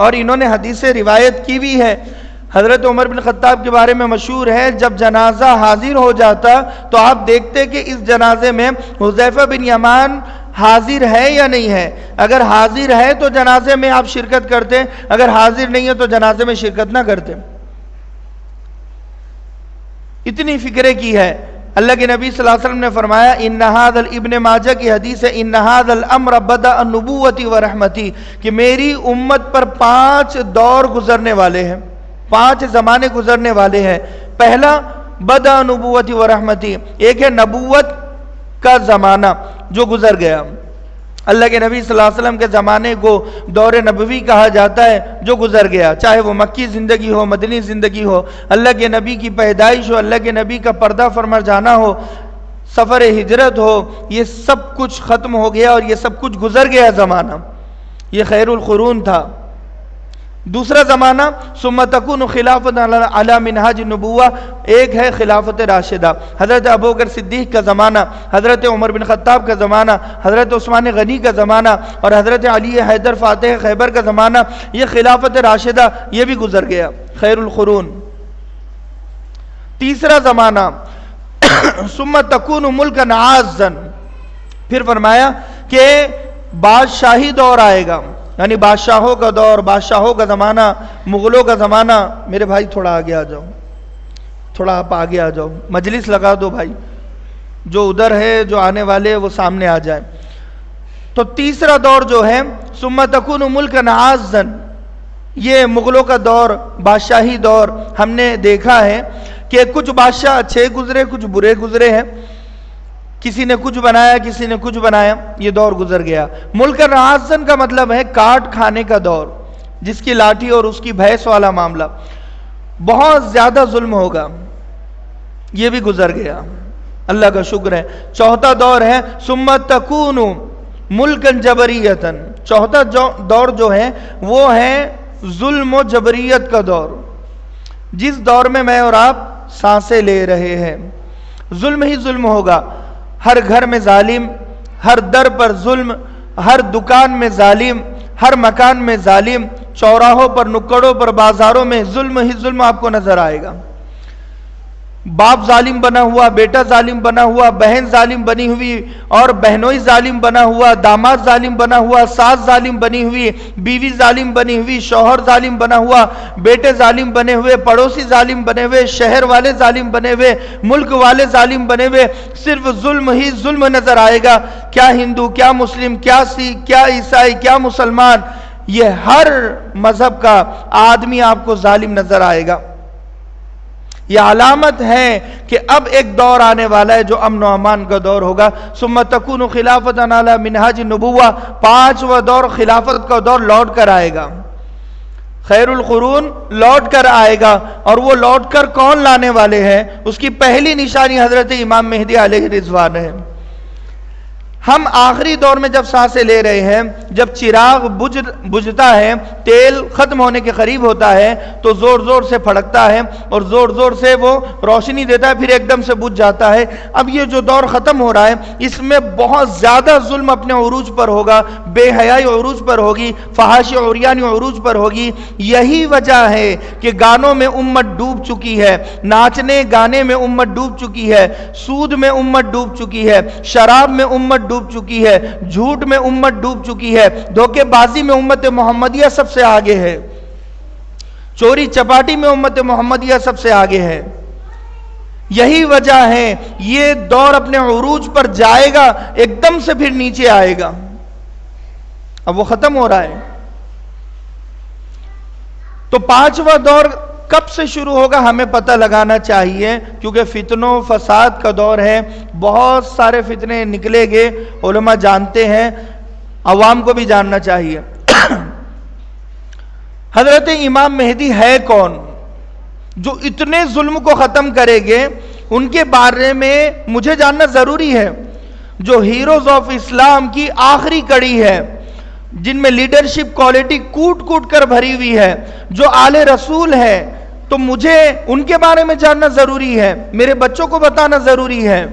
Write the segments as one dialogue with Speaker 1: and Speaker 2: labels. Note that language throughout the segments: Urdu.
Speaker 1: اور انہوں نے حدیث سے روایت کی بھی ہے. حضرت عمر بن خطاب کے بارے میں مشہور ہے، جب جنازہ حاضر ہو جاتا تو آپ دیکھتے کہ اس جنازے میں حذیفہ بن یمان حاضر ہے یا نہیں ہے. اگر حاضر ہے تو جنازے میں آپ شرکت کرتے، اگر حاضر نہیں ہے تو جنازے میں شرکت نہ کرتے. اتنی فکرے کی ہے. اللہ کے نبی صلی اللہ علیہ وسلم نے فرمایا ان ھذا ابن ماجہ کی حدیث ہے ان ھذا الامر بدأ النبوۃ ورحمتی، کہ میری امت پر 5 دور گزرنے والے ہیں، 5 زمانے گزرنے والے ہیں. پہلا بدأ نبوت و رحمتی، ایک ہے نبوت کا زمانہ جو گزر گیا. اللہ کے نبی صلی اللہ علیہ وسلم کے زمانے کو دور نبوی کہا جاتا ہے جو گزر گیا، چاہے وہ مکی زندگی ہو، مدنی زندگی ہو، اللہ کے نبی کی پیدائش ہو، اللہ کے نبی کا پردہ فرما جانا ہو، سفر ہجرت ہو، یہ سب کچھ ختم ہو گیا اور یہ سب کچھ گزر گیا زمانہ. یہ خیر القرون تھا. دوسرا زمانہ ثم تکون خلافت علی منہاج النبوہ، ایک ہے خلافت راشدہ، حضرت ابوبکر صدیق کا زمانہ، حضرت عمر بن خطاب کا زمانہ، حضرت عثمان غنی کا زمانہ اور حضرت علی حیدر فاتح خیبر کا زمانہ. یہ خلافت راشدہ یہ بھی گزر گیا، خیر القرون. تیسرا زمانہ ثم تکون ملکا عازا، پھر فرمایا کہ بادشاہی دور آئے گا، یعنی بادشاہوں کا دور، بادشاہوں کا زمانہ، مغلوں کا زمانہ. میرے بھائی تھوڑا آگے آ جاؤ، تھوڑا آپ آگے آ جاؤ، مجلس لگا دو بھائی، جو ادھر ہے جو آنے والے وہ سامنے آ جائیں. تو تیسرا دور جو ہے ثم تکون ملکا عازا، یہ مغلوں کا دور، بادشاہی دور. ہم نے دیکھا ہے کہ کچھ بادشاہ اچھے گزرے، کچھ برے گزرے ہیں، کسی نے کچھ بنایا، کسی نے کچھ بنایا، یہ دور گزر گیا. ملکا عازا کا مطلب ہے کاٹ کھانے کا دور، جس کی لاٹھی اور اس کی بھینس والا معاملہ، بہت زیادہ ظلم ہوگا، یہ بھی گزر گیا. اللہ کا شکر ہے. چوتھا دور ہے ثم تکون ملکا جبریتا، چوتھا دور جو ہے وہ ہے ظلم و جبریت کا دور، جس دور میں میں اور آپ سانسیں لے رہے ہیں. ظلم ہی ظلم ہوگا، ہر گھر میں ظالم، ہر در پر ظلم، ہر دکان میں ظالم، ہر مکان میں ظالم، چوراہوں پر، نکڑوں پر، بازاروں میں ظلم ہی ظلم آپ کو نظر آئے گا. باپ ظالم بنا ہوا، بیٹا ظالم بنا ہوا، بہن ظالم بنی ہوئی اور بہنوئی ظالم بنا ہوا، داماد ظالم بنا ہوا، ساس ظالم بنی ہوئی، بیوی ظالم بنی ہوئی، شوہر ظالم بنا ہوا، بیٹے ظالم بنے ہوئے، پڑوسی ظالم بنے ہوئے، شہر والے ظالم بنے ہوئے، ملک والے ظالم بنے ہوئے. صرف ظلم ہی ظلم نظر آئے گا. کیا ہندو، کیا مسلم، کیا سکھ، کیا عیسائی، کیا مسلمان، یہ ہر مذہب کا آدمی آپ کو ظالم نظر آئے گا. یہ علامت ہے کہ اب ایک دور آنے والا ہے جو امن و امان کا دور ہوگا. ثم تکون خلافت علی منہاج النبوہ، 5واں دور خلافت کا دور لوٹ کر آئے گا. خیر القرون لوٹ کر آئے گا. اور وہ لوٹ کر کون لانے والے ہیں؟ اس کی پہلی نشانی حضرت امام مہدی علیہ رضوان ہے. ہم آخری دور میں جب سانسیں لے رہے ہیں، جب چراغ بجھتا ہے، تیل ختم ہونے کے قریب ہوتا ہے تو زور زور سے پھڑکتا ہے اور زور زور سے وہ روشنی دیتا ہے، پھر ایک دم سے بجھ جاتا ہے. اب یہ جو دور ختم ہو رہا ہے اس میں بہت زیادہ ظلم اپنے عروج پر ہوگا، بے حیائی عروج پر ہوگی، فحاشی عریانی عروج پر ہوگی. یہی وجہ ہے کہ گانوں میں امت ڈوب چکی ہے، ناچنے گانے میں امت ڈوب چکی ہے، سود میں امت ڈوب چکی ہے، شراب میں امت ڈوب چکی ہے، جھوٹ میں امت ڈوب چکی ہے، دھوکے بازی میں امت محمدیہ سب سے آگے ہے، چوری چپاٹی میں امت محمدیہ سب سے آگے ہے. یہی وجہ ہے یہ دور اپنے عروج پر جائے گا، ایک دم سے پھر نیچے آئے گا. اب وہ ختم ہو رہا ہے. تو 5واں دور کب سے شروع ہوگا ہمیں پتہ لگانا چاہیے، کیونکہ فتنوں فساد کا دور ہے، بہت سارے فتنے نکلے گے، علماء جانتے ہیں، عوام کو بھی جاننا چاہیے. حضرت امام مہدی ہے کون جو اتنے ظلم کو ختم کرے گے؟ ان کے بارے میں مجھے جاننا ضروری ہے. جو ہیروز آف اسلام کی آخری کڑی ہے، جن میں لیڈرشپ کوالٹی کوٹ کوٹ کر بھری ہوئی ہے، جو آل رسول ہے، تو مجھے ان کے بارے میں جاننا ضروری ہے، میرے بچوں کو بتانا ضروری ہے.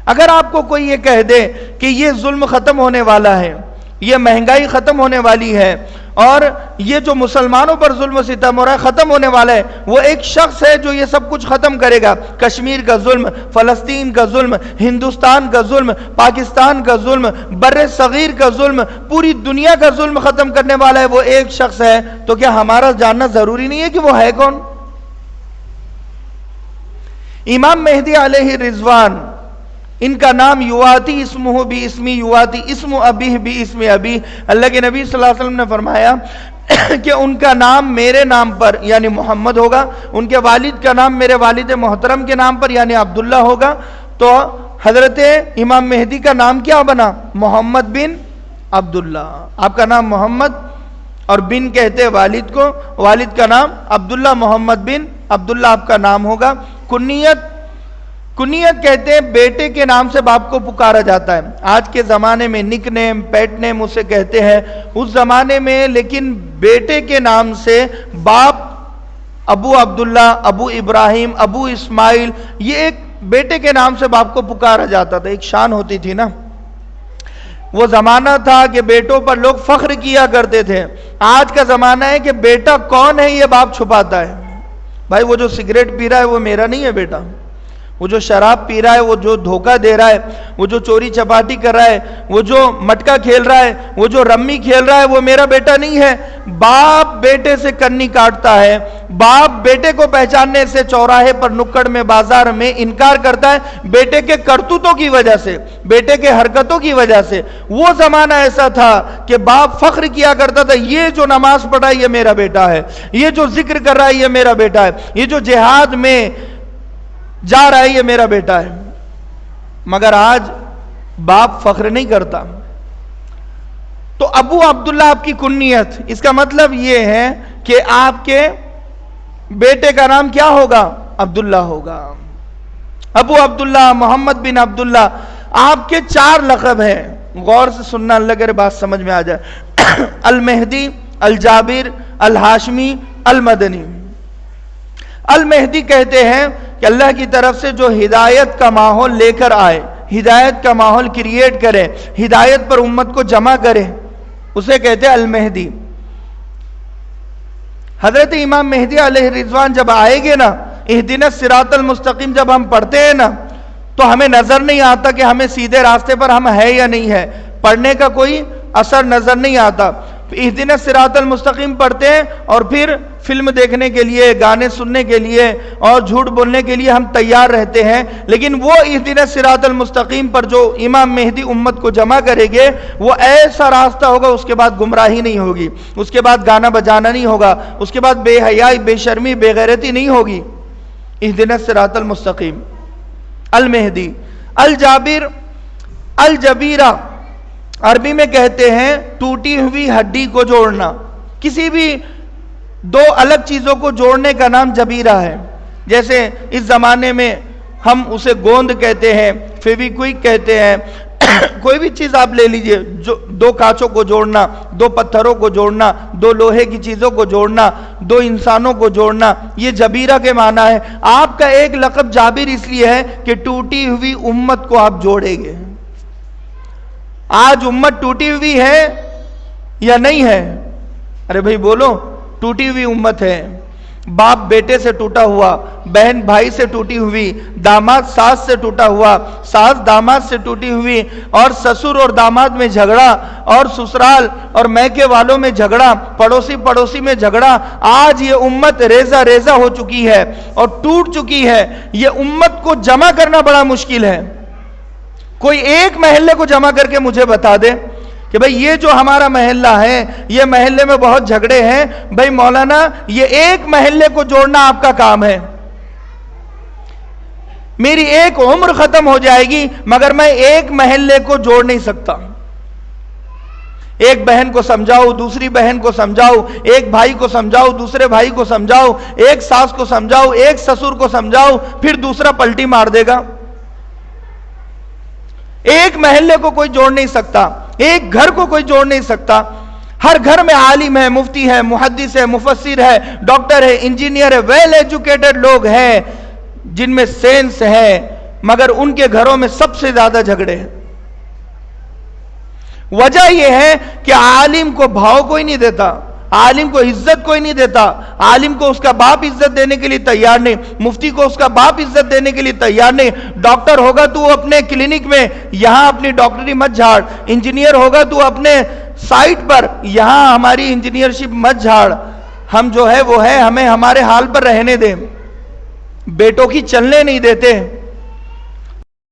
Speaker 1: اگر آپ کو کوئی یہ کہہ دے کہ یہ ظلم ختم ہونے والا ہے، یہ مہنگائی ختم ہونے والی ہے، اور یہ جو مسلمانوں پر ظلم و ستم ہو رہا ہے ختم ہونے والا ہے۔ وہ ایک شخص ہے جو یہ سب کچھ ختم کرے گا۔ کشمیر کا ظلم، فلسطین کا ظلم، ہندوستان کا ظلم، پاکستان کا ظلم، بر صغیر کا ظلم، پوری دنیا کا ظلم ختم کرنے والا ہے وہ ایک شخص ہے۔ تو کیا ہمارا جاننا ضروری نہیں ہے کہ وہ ہے کون؟ امام مہدی علیہ رضوان، ان کا نام یواتی اسمہ بی اسمی یواتی اسم ابیہ بی اسم ابی۔ اللہ کے نبی صلی اللہ علیہ وسلم نے فرمایا کہ ان کا نام میرے نام پر یعنی محمد ہوگا، ان کے والد کا نام میرے والد محترم کے نام پر یعنی عبداللہ ہوگا۔ تو حضرت امام مہدی کا نام کیا بنا؟ محمد بن عبداللہ۔ آپ کا نام محمد اور بن کہتے والد کو، والد کا نام عبداللہ، محمد بن عبداللہ آپ کا نام ہوگا۔ کنیت کہتے ہیں بیٹے کے نام سے باپ کو پکارا جاتا ہے۔ آج کے زمانے میں نک نیم، پیٹ نیم اسے کہتے ہیں، اس زمانے میں لیکن بیٹے کے نام سے باپ ابو عبداللہ، ابو ابراہیم، ابو اسماعیل، یہ ایک بیٹے کے نام سے باپ کو پکارا جاتا تھا، ایک شان ہوتی تھی نا۔ وہ زمانہ تھا کہ بیٹوں پر لوگ فخر کیا کرتے تھے۔ آج کا زمانہ ہے کہ بیٹا کون ہے یہ باپ چھپاتا ہے۔ بھائی وہ جو سگریٹ پی رہا ہے وہ میرا نہیں ہے بیٹا، وہ جو شراب پی رہا ہے، وہ جو دھوکہ دے رہا ہے، وہ جو چوری چپاٹی کر رہا ہے، وہ جو مٹکا کھیل رہا ہے، وہ جو رمی کھیل رہا ہے، وہ میرا بیٹا نہیں ہے۔ باپ بیٹے سے کنی کاٹتا ہے، باپ بیٹے کو پہچاننے سے چوراہے پر، نکڑ میں، بازار میں انکار کرتا ہے بیٹے کے کرتوتوں کی وجہ سے، بیٹے کے حرکتوں کی وجہ سے۔ وہ زمانہ ایسا تھا کہ باپ فخر کیا کرتا تھا یہ جو نماز پڑھا ہے یہ میرا بیٹا ہے، یہ جو ذکر کر رہا ہے یہ میرا بیٹا ہے، یہ جو جہاد میں جا رہا ہے یہ میرا بیٹا ہے۔ مگر آج باپ فخر نہیں کرتا۔ تو ابو عبداللہ آپ کی کنیت، اس کا مطلب یہ ہے کہ آپ کے بیٹے کا نام کیا ہوگا؟ عبداللہ ہوگا۔ ابو عبداللہ، محمد بن عبداللہ، آپ کے 4 لقب ہیں۔ غور سے سننا، اللہ کرے بات سمجھ میں آ جائے۔ المہدی، الجابر، الہاشمی، المدنی۔ المہدی کہتے ہیں کہ اللہ کی طرف سے جو ہدایت کا ماحول لے کر آئے، ہدایت کا ماحول کریٹ کرے، ہدایت پر امت کو جمع کرے، اسے کہتے ہیں المہدی۔ حضرت امام مہدی علیہ رضوان جب آئے گے نا، اہدنا الصراط المستقیم جب ہم پڑھتے ہیں نا تو ہمیں نظر نہیں آتا کہ ہمیں سیدھے راستے پر ہم ہے یا نہیں ہے، پڑھنے کا کوئی اثر نظر نہیں آتا۔ اہدنا الصراط المستقیم پڑھتے ہیں اور پھر فلم دیکھنے کے لیے، گانے سننے کے لیے اور جھوٹ بولنے کے لیے ہم تیار رہتے ہیں، لیکن وہ اہدنا الصراط المستقیم پر جو امام مہدی امت کو جمع کریں گے وہ ایسا راستہ ہوگا، اس کے بعد گمراہی نہیں ہوگی، اس کے بعد گانا بجانا نہیں ہوگا، اس کے بعد بے حیائی، بے شرمی، بے غیرتی نہیں ہوگی۔ اہدنا الصراط المستقیم۔ المہدی۔ الجابر، الجبیرہ، عربی میں کہتے ہیں ٹوٹی ہوئی ہڈی کو جوڑنا، کسی بھی 2 الگ چیزوں کو جوڑنے کا نام جبیرہ ہے۔ جیسے اس زمانے میں ہم اسے گوند کہتے ہیں، فیوی کوئک کہتے ہیں، کوئی بھی چیز آپ لے لیجئے، 2 کانچوں کو جوڑنا، 2 پتھروں کو جوڑنا، 2 لوہے کی چیزوں کو جوڑنا، 2 انسانوں کو جوڑنا، یہ جبیرہ کے معنی ہے۔ آپ کا ایک لقب جابر اس لیے ہے کہ ٹوٹی ہوئی امت کو آپ جوڑیں گے۔ آج امت ٹوٹی ہوئی ہے یا نہیں ہے؟ ارے بھائی بولو، ٹوٹی ہوئی امت ہے۔ باپ بیٹے سے ٹوٹا ہوا، بہن بھائی سے ٹوٹی ہوئی، داماد ساس سے ٹوٹا ہوا، ساس داماد سے ٹوٹی ہوئی، اور سسر اور داماد میں جھگڑا، اور سسرال اور میکے والوں میں جھگڑا، پڑوسی میں جھگڑا۔ آج یہ امت ریزہ ریزہ ہو چکی ہے اور ٹوٹ چکی ہے۔ یہ امت کو جمع کرنا بڑا مشکل ہے۔ کوئی ایک محلے کو جمع کر کے مجھے بتا دے کہ بھئی یہ جو ہمارا محلہ ہے، یہ محلے میں بہت جھگڑے ہیں، بھئی مولانا یہ ایک محلے کو جوڑنا آپ کا کام ہے۔ میری ایک عمر ختم ہو جائے گی مگر میں ایک محلے کو جوڑ نہیں سکتا۔ ایک بہن کو سمجھاؤ، دوسری بہن کو سمجھاؤ، ایک بھائی کو سمجھاؤ، دوسرے بھائی کو سمجھاؤ، ایک ساس کو سمجھاؤ، ایک سسر کو سمجھاؤ، پھر دوسرا پلٹی مار دے گا۔ ایک محلے کو کوئی جوڑ نہیں سکتا، ایک گھر کو کوئی جوڑ نہیں سکتا۔ ہر گھر میں عالم ہے، مفتی ہے، محدث ہے، مفسر ہے، ڈاکٹر ہے، انجینئر ہے، ویل ایجوکیٹڈ لوگ ہیں جن میں سینس ہے، مگر ان کے گھروں میں سب سے زیادہ جھگڑے ہیں۔ وجہ یہ ہے کہ عالم کو بھاؤ کوئی نہیں دیتا، عالم کو عزت کوئی نہیں دیتا، عالم کو اس کا باپ عزت دینے کے لیے تیار نہیں، مفتی کو اس کا باپ عزت دینے کے لیے تیار نہیں، ڈاکٹر ہوگا تو اپنے کلینک میں یہاں اپنی ڈاکٹری مت جھاڑ، انجینئر ہوگا تو اپنے سائٹ پر یہاں ہماری انجینئرشپ مت جھاڑ، ہم جو ہے وہ ہے، ہمیں ہمارے حال پر رہنے دیں، بیٹوں کی چلنے نہیں دیتے۔